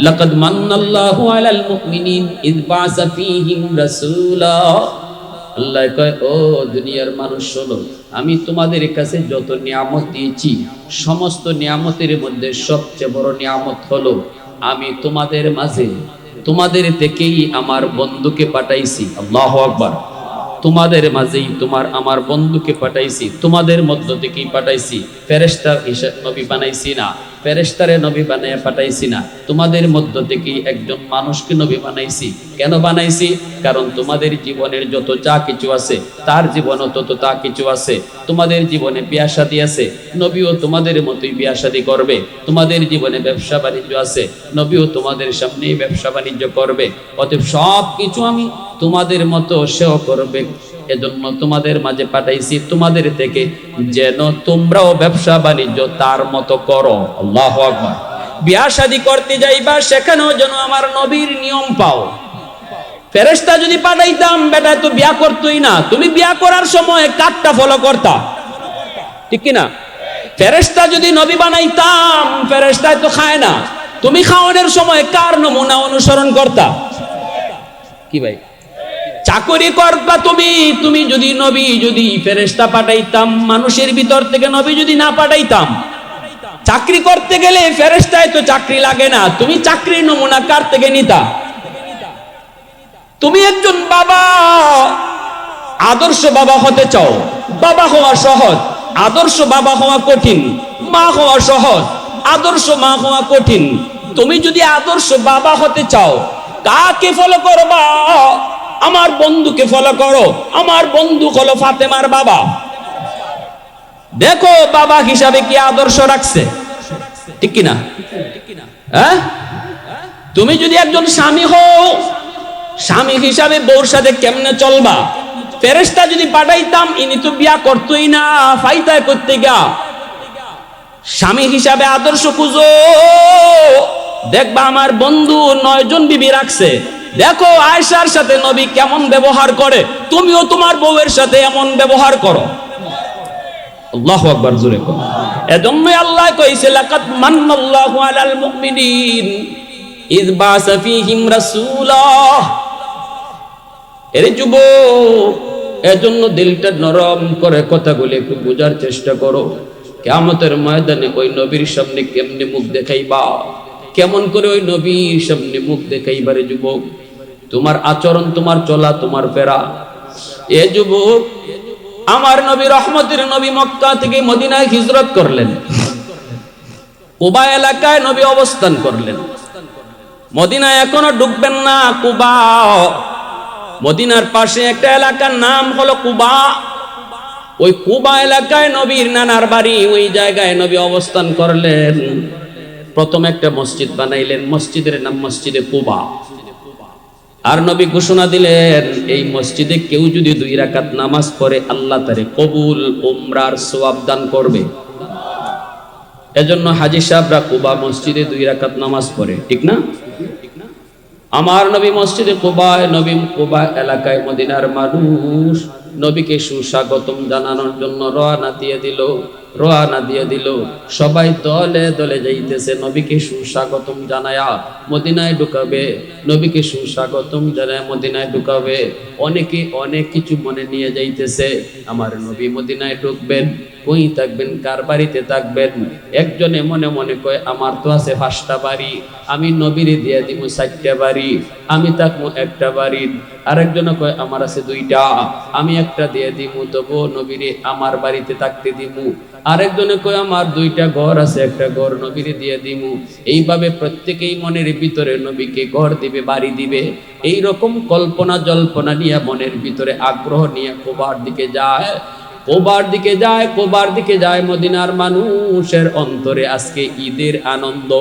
লাকাদ মান্নাল্লাহু আলাল মুমিনিন ইয বাসা ফীহিম রাসূলা। আল্লাহ কয়, ও দুনিয়ার মানুষ শোনো, আমি তোমাদের কাছে যত নিয়ামত দিয়েছি, সমস্ত নিয়ামতের মধ্যে সবচেয়ে বড় নিয়ামত হলো আমি তোমাদের মাঝে, তোমাদের থেকেই আমার বন্ধুকে পাঠাইছি। আল্লাহু আকবার। তোমাদের মাঝেই আমার বন্ধুকে পাঠাইছি, তোমাদের মধ্য থেকেই পাঠাইছি। ফেরেশতা নবী বানাইছি না, ফেরেশতারে নবী বানাইয়া পাঠাইছি না, তোমাদের মধ্য থেকেই একজন মানুষকে নবী বানাইছি। কেন বানাইছি? কারণ তোমাদের জীবনের যত যা কিছু আছে, তার জীবনও তত তা কিছু আছে। তোমাদের জীবনে বিয়া শাদী আছে, নবীও তোমাদের মতোই বিয়া শাদী করবে। তোমাদের জীবনে ব্যবসা বাণিজ্য আছে, নবীও তোমাদের সামনেই ব্যবসা বাণিজ্য করবে। অতএব সব কিছু আমি তোমাদের মতো সেও করবে, এজন্য তোমাদের মাঝে পাঠাইছি, তোমাদের থেকে যেন তোমরাও ব্যবসা বাণিজ্য তার মতো করো। আল্লাহু আকবার। বিয়া শাদী করতে যাইবা, সেখানেও যেন আমার নবীর নিয়ম পাও। ফেরেশতা যদি পাঠাইতাম, বেটা তো বিয়া করতই না, তুমি বিয়া করার সময় কাটটা ফলো করতা, ঠিক কি না? ফেরেশতা যদি নবী বানাইতাম, ফেরেশতায় তো খায় না, তুমি খাওয়ানোর সময় কার নমুনা অনুসরণ করতা? কি ভাই, চাকরি করবা তুমি যদি নবী, যদি ফেরেশতা পাঠাইতাম, মানুষের ভিতর থেকে নবী যদি না পাঠাইতাম, চাকরি করতে গেলে ফেরেশতায় তো চাকরি লাগে না, তুমি চাকরির নমুনা কার থেকে নিতা? তুমি একজন বাবা, আদর্শ বাবা হতে চাও, বাবা হওয়া সহজ, আদর্শ বাবা হওয়া কঠিন। মা হওয়া সহজ, আদর্শ মা হওয়া কঠিন। তুমি যদি আদর্শ বাবা হতে চাও, কাকে ফলো করবা? আমার বন্ধুকে ফলো করো। আমার বন্ধু হলো ফাতেমার বাবা। দেখো বাবা হিসাবে কি আদর্শ রাখছে, ঠিক কিনা? হ্যাঁ, তুমি যদি একজন স্বামী হও, স্বামী হিসাবে বউর সাথে কেমনে চলবা? ফেরেশতা যদি পাঠাইতাম, ইনি তো বিয়া করতই না, ফাইতায় করতে গা। স্বামী হিসাবে আদর্শ খুঁজো, দেখবা আমার বন্ধু 9 জন বিবি রাখছে। দেখো আয়েশার সাথে নবী কেমন ব্যবহার করে, তুমিও তোমার বউয়ের সাথে এমন ব্যবহার করো। আল্লাহু আকবার জোরে করো। এজন্যই আল্লাহ কইছে, লাকাদ মান্নাল্লাহু আলাল মুমিনিন ইয বাসা ফীহিম রাসূলা। এরে যুবক, এজন্য দিলটা নরম করে কথাগুলো একটু বোঝার চেষ্টা করো। কিয়ামতের ময়দানে ওই নবীর সামনে কেমনে মুখ দেখাইবা, কেমন করে ওই নবীর সামনে মুখ দেখাইবা রে যুবক? তোমার আচরণ, তোমার চলা, তোমার ফেরা। এ যুবক, আমার নবী, রহমতের নবী, মক্কা থেকে মদিনায় হিজরত করলেন। কুবা এলাকায় নবী অবস্থান করলেন। মদিনায় এখনো ঢুকবেন না, কুবা। মদিনার পাশে একটা এলাকার নাম হলো কুবা। ওই কুবা এলাকায় নবীর নানার বাড়ি, ওই জায়গায় নবী অবস্থান করলেন। প্রথম একটা মসজিদ বানাইলেন, মসজিদের নাম মসজিদে কুবা। আর নবী ঘোষণা দিলেন, এই মসজিদে কেউ যদি 2 রাকাত নামাজ পড়ে আল্লাহ তারে কবুল উমরার সওয়াব দান করবে। এজন্য হাজী সাহেবরা কুবা মসজিদে 2 রাকাত নামাজ পড়ে, ঠিক না? আমার নবী মসজিদে কুবায়, নবী কুবা এলাকায় মদিনার মানুষ নবীকে সুস্বাগতম জানানোর জন্য রওনা দিয়ে দিল। সবাই দলে দলে যাইতেছে নবীকে সুস্বাগতম জানায়া মদিনায় ঢুকাবে, নবীকে সুস্বাগতম জানায়া মদিনায় ঢুকাবে। অনেকে অনেক কিছু মনে নিয়ে যাইতেছে। আমার নবী মদিনায় ঢুকবেন, কই থাকবেন, কার বাড়িতে থাকবেন? একজনে মনে মনে কয়, আমার তো আছে 5টা বাড়ি, আমি নবীরে দিয়ে দিব 4টা বাড়ি, আমি থাকবো 1টা বাড়ি। আরেকজনে কয়, আমার আছে 2টা, আমি 1টা দিয়ে দিব, তবু নবীরে আমার বাড়িতে থাকতে দিব। আরেকজনে কয়, আমার 2টা ঘর আছে, 1টা ঘর নবীরে দিয়ে দিব। এইভাবে প্রত্যেকেই মনের ভিতরে নবীকে ঘর দিবে, বাড়ি দিবে। এই রকম কল্পনা জল্পনা নিয়ে, মনের ভিতরে আগ্রহ নিয়ে কুবার দিকে যায় মদিনার মানুষের অন্তরে আজকে ঈদের আনন্দ,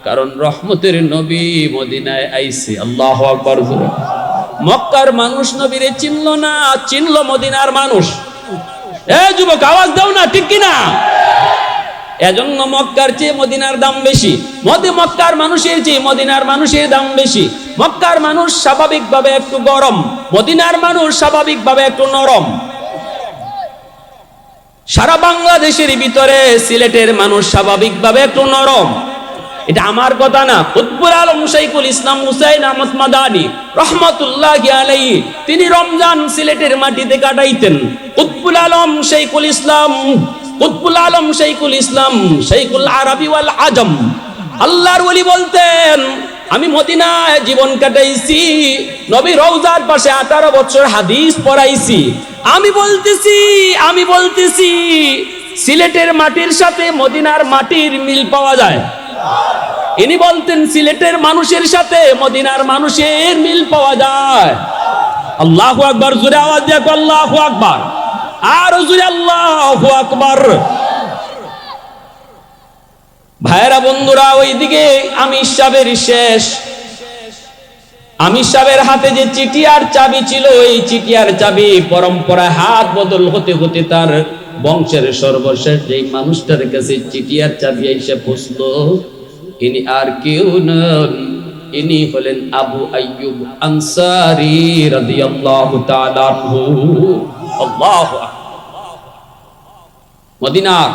কারণ রহমতের নবী মদিনায় আইছে। আল্লাহু আকবার। মক্কার মানুষ নবীরে চিনল না, চিনল মদিনার মানুষ। এ যুবক, আওয়াজ দাও না, ঠিক কিনা? এজন্য মক্কার চেয়ে মদিনার দাম বেশি, মক্কার মানুষের চেয়ে মদিনার মানুষের দাম বেশি। মক্কার মানুষ স্বাভাবিকভাবে একটু গরম, মদিনার মানুষ স্বাভাবিকভাবে একটু নরম। সারা বাংলাদেশের ভিতরে সিলেটের মানুষ স্বাভাবিকভাবে একটু নরম। এটা আমার কথা না, কুতুবুল আলম শাইখুল ইসলাম হুসাইন আহমদ মাদানী রহমাতুল্লাহি আলাইহি, তিনি রমজান সিলেটের মাটিতে কাটাইতেন। কুতুবুল আলম শাইখুল ইসলাম শাইখুল আরবি ওয়াল আজম, আল্লাহর ওলি বলতেন, আমি মদিনায় জীবন কাটাইছি, নবী রওজার পাশে 18 বছর হাদিস পড়াইছি। আমি বলতেছি সিলেটের মাটির সাথে মদিনার মাটির মিল পাওয়া যায়। ইনি বলতেন, সিলেটের মানুষের সাথে মদিনার মানুষের মিল পাওয়া যায়। আল্লাহু আকবার, জোরে আওয়াজ দিয়ে আল্লাহু আকবার, আর জোরে আল্লাহু আকবার। ভাইরা বন্ধুরা, ওইদিকে আমির সাহেবের হাতে যে চিঠি আর চাবি ছিল, এই চিঠি আর চাবি পরম্পরায় হাত বদল হতে হতে তার বংশের সর্বশেষ যেই মানুষটার কাছে চিঠি আর চাবি এসে পৌঁছলো, ইনি আর কেউ নন, ইনি হলেন আবু আইয়ুব আনসারী রাদিয়াল্লাহু তাআলা আনহু। আল্লাহু আকবার। মদিনার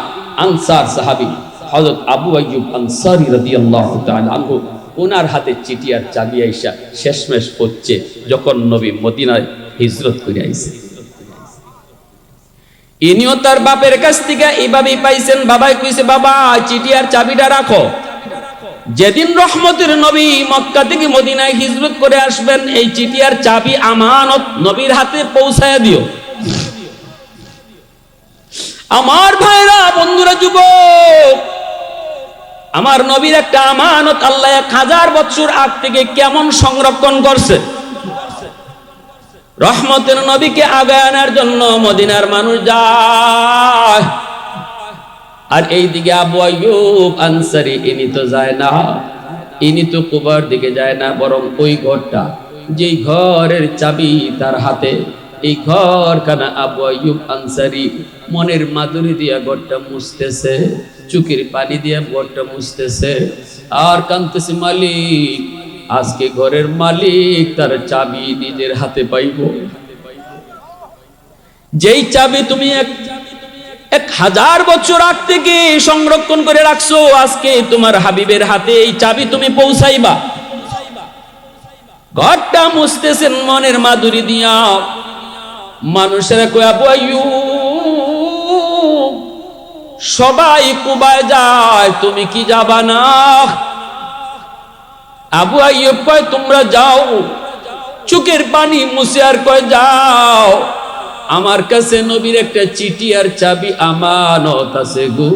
আনসার সাহাবী হযরত আবু আইয়ুব আনসারী রাদিয়াল্লাহু তাআলা আনহু, ওনার হাতে চিঠি আর চাবি আইসা শেষমেশ হচ্ছে যখন নবী মদিনায় হিজরত করে আইছে। ইনিও তার বাপের কাছ থেকে এইভাবেই পাইছেন। বাবাই কইছে, বাবা চিঠি আর চাবিটা রাখো, যেদিন রহমতের নবী মক্কা থেকে মদিনায় হিজরত করে আসবেন, এই চিঠি আর চাবি আমানত নবীর হাতে পৌঁছায় দিও। আমার ভাইরা বন্ধুরা, যুবক, আমার নবীর একটা আমানত আল্লাহ 1000 বছর আগ থেকে কেমন সংরক্ষণ করছে। রহমতের নবীকে আগায় আনার জন্য মদিনার মানুষ যায়, আর এইদিকে আবু আইয়ুব আনসারী ইনি তো যায় না, ইনি তো কুবার দিকে যায় না, বরং ওই ঘরটা, যেই ঘরের চাবি তার হাতে, এই ঘরখানা আবু আইয়ুব আনসারী মনের মাধুরী দিয়া ঘরটা মুছতেছে, চোখের পানি দিয়া ঘরটা মুছতেছে, আর কাঁদতেছে, মালিক, আজকে ঘরের মালিক তার চাবি নিজের হাতে পাইব। যেই চাবি তুমি 1000 বছর আগ থেকে সংরক্ষণ করে রাখছো, আজকে তোমার হাবিবের হাতে এই চাবি তুমি পৌঁছাইবা। ঘরটা মুছতেছেন মনের মাধুরী দিয়া। মানুষেরা কয় আবু আইয়ুব সবাই কুবায় যায়, তুমি কি যাবা না? আবু আইয়ুব কয় তোমরা যাও, চোখের পানি মুছে আর কয় যাও, আমার কাছে নবীর একটা চিঠি আর চাবি আমানত আছে গো।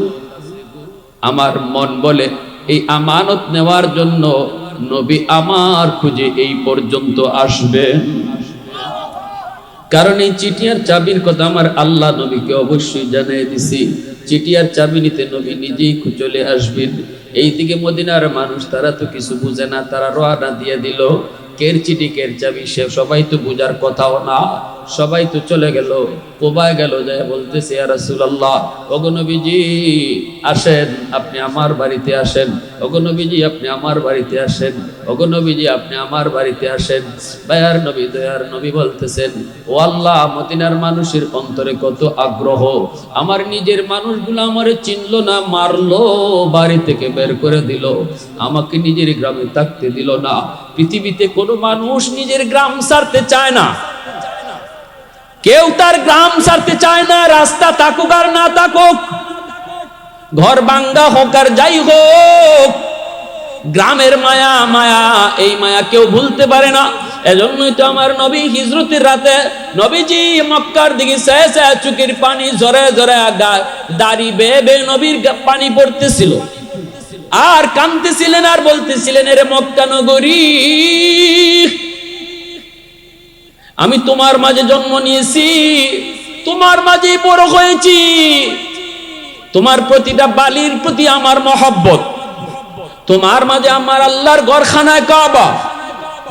আমার মন বলে এই আমানত নেওয়ার জন্য নবী আমার খুঁজে এই পর্যন্ত আসবেন, কারণ এই চিঠি আর চাবির কথা আমার আল্লাহ নবীকে অবশ্যই জানিয়ে দিছি। চিঠি আর চাবি নিতে নবী নিজেই চলে আসবেন। এইদিকে মদিনার মানুষ তারা তো কিছু বুঝে না, তারা রওনা দিয়ে দিল। কের চিঠি কের চাবি সে সবাই তো বুঝার কথাও না, সবাই তো চলে গেল, কোবায় গেল, যায় বলতেছে ইয়া রাসূলুল্লাহ, ওগো নবীজি আসেন, আপনি আমার বাড়িতে আসেন, ওগো নবীজি আপনি আমার বাড়িতে আসেন, ওগো নবীজি আপনি আমার বাড়িতে আসেন। দয়ার নবী দয়ার নবী বলতেছেন, ও আল্লাহ, মদিনার মানুষের অন্তরে কত আগ্রহ, আমার নিজের মানুষগুলো আমারে চিনলো না, মারলো, বাড়ি থেকে বের করে দিল, আমাকে নিজের গ্রামে থাকতে দিল না। পৃথিবীতে কোনো মানুষ নিজের গ্রাম ছাড়তে চায় না, কেউ তার গ্রাম ছাড়তে চায় না, রাস্তা থাকুক আর না থাকুক, ঘর ভাঙ্গা হোক আর যাই হোক, গ্রামের মায়া মায়া, এই মায়া কেউ ভুলতে পারে না। এজন্যই তো আমার নবী হিজরতের রাতে নবীজি মক্কার দিকে চেয়ে চেয়ে চোখের পানি ঝরে ঝরে দাড়ি বেয়ে বেয়ে নবীর পানি পড়তেছিল, আর কাঁদতেছিলেন আর বলতেছিলেন, এরে মক্কা নগরী, আমি তোমার মাঝে জন্ম নিয়েছি, তোমার মাঝে বড় হয়েছি, তোমার প্রতিটা বালির প্রতি আমার মহব্বত, তোমার মাঝে আমার আল্লাহর ঘরখানায় কাবা,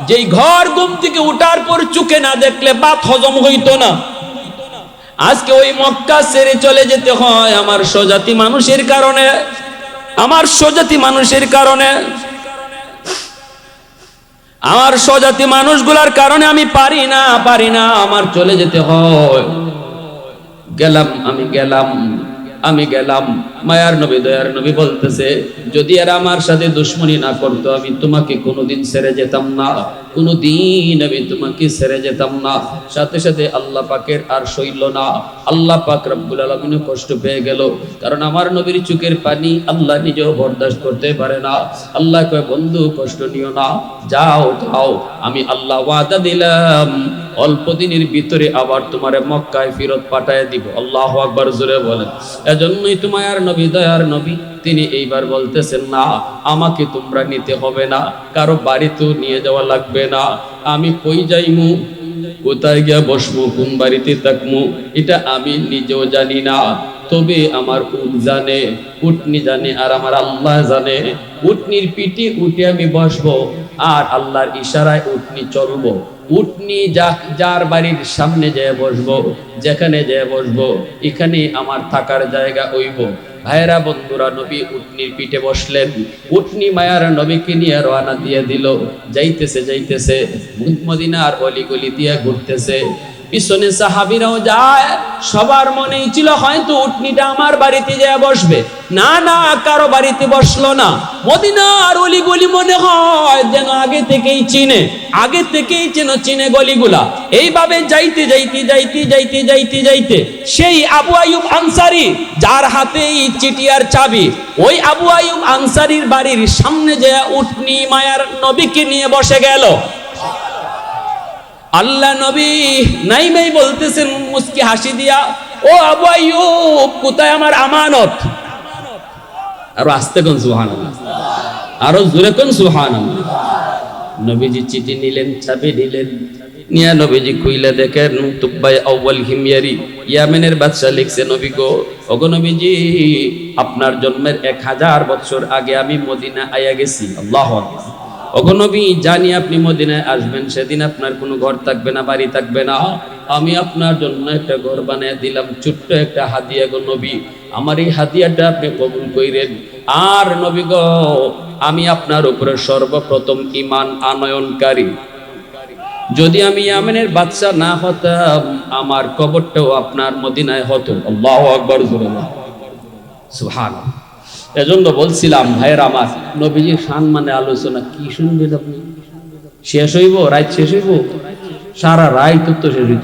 যেই ঘর ঘুম থেকে উঠার পর চোখে না দেখলে ভাত হজম হইতো না। আজকে ওই মক্কা ছেড়ে চলে যেতে হয় আমার স্বজাতি মানুষের কারণে, আমার স্বজাতি মানুষের কারণে, আমার স্বজাতি মানুষগুলার কারণে আমি পারি না, আমার চলে যেতে হয়। আমি গেলাম। মায়ার নবী দয়ার নবী বলতেছে, যদি এরা আমার সাথে দুশ্মনী না করতো আমি তোমাকে কোনোদিন ছেড়ে যেতাম না, কোনোদিন আমি তোমাকে ছেড়ে যেতাম না। সাথে সাথে আল্লাহ পাকের আর সইল না, আল্লাহ পাক রব্বুল আলামিন কষ্ট পেয়ে গেল, কারণ আমার নবীর চোখের পানি আল্লাহ নিজেও বরদাস্ত করতে পারে না। আল্লাহ কয়, বন্ধু কষ্ট নিও না, যাও, আমি আল্লাহ ওয়াদা দিলাম অল্প দিনের ভিতরে আবার তোমারে মক্কায় ফেরত পাঠায় দিব। আল্লাহু আকবার, জোরে বলেন। এজন্যই তোমার নবী দয়ার নবী তিনি এইবার বলতেছেন, না আমাকে তোমরা নিতে হবে না, কারো বাড়িতেও নিয়ে যাওয়া লাগবে না, আমি কই যাইমু, কোথায় গিয়া বসবো, কোন বাড়িতে থাকমু, এটা আমি নিজেও জানি না, তবে আমার উট জানে, উটনি জানে, আর আমার আল্লাহ জানে। উটনির পিঠে উঠে আমি বসবো, আর আল্লাহর ইশারায় উটনি চলবো। উটনি যার বাড়ির সামনে যেয়ে বসবো, যেখানে যেয়ে বসবো, এখানে আমার থাকার জায়গা হইব। ভাইরা বন্ধুরা, নবী উটনির পিঠে বসলেন, উটনি মায়ার নবীকে নিয়ে রওনা দিয়ে দিল। যাইতেছে মদিনার অলিগলি দিয়ে ঘুরতেছে, পিছনে সাহাবীরাও যায়। সবার মনেই ছিল হয়তো উটনিটা আমার বাড়িতে যায় বসবে, না কারো বাড়িতে বসলো না। মদিনার অলিগলি মনে হয় যেন আগে থেকেই চিনে গলিগুলা। এইভাবে যাইতে সেই আবু আইয়ুব আনসারী, যার হাতে এই চিঠি আর চাবি, ওই আবু আইয়ুব আনসারীর বাড়ির সামনে যে উটনি মায়ার নবীকে নিয়ে বসে গেল। আল্লাহ নবী নাইমেই বলতেছেন মুস্কি হাসি দিয়া, ও আবু আইয়ুব, কোথায় আমার আমানত? আরো আস্তে কোন সুবহানাল্লাহ, আরো জোরে কোন সুবহানাল্লাহ। নবীজি চিঠি নিলেন, চাবি নিলেন, নিয়া নবীজি খুইলা দেখেন তুব্বাই আউয়াল হিময়ারি, ইয়ামেনের বাদশা লিখছে, নবী গো, ওগো নবীজি, আপনার জন্মের 1000 বছর আগে আমি মদিনা আয়া গেছি। আল্লাহু আকবার। ওগো নবী, জানি আপনি মদিনায় আসবেন, সেদিন আপনার কোনো ঘর থাকবে না, বাড়ি থাকবে না, আমি আপনার জন্য একটা ঘর বানিয়ে দিলাম, ছোট্ট একটা হাদিয়া গো নবী, আমার এই হাদিয়াটা আপনি কবুল কইরেন। আর নবী গো, আমি আপনার উপরে সর্বপ্রথম ঈমান আনয়নকারী, যদি আমি ইয়ামেনের বাদশা না হতাম, আমার কবরটাও আপনার মদিনায় হতো। আল্লাহু আকবার, সুবহানাল্লাহ। এজন্য বলছিলাম ভাইয়ের আমার, নবীজির সম্মানে আলোচনা কি শুনবেন আপনি? শেষ হইব, রাত শেষ হইব, সারা রাত তো শেষ হইব।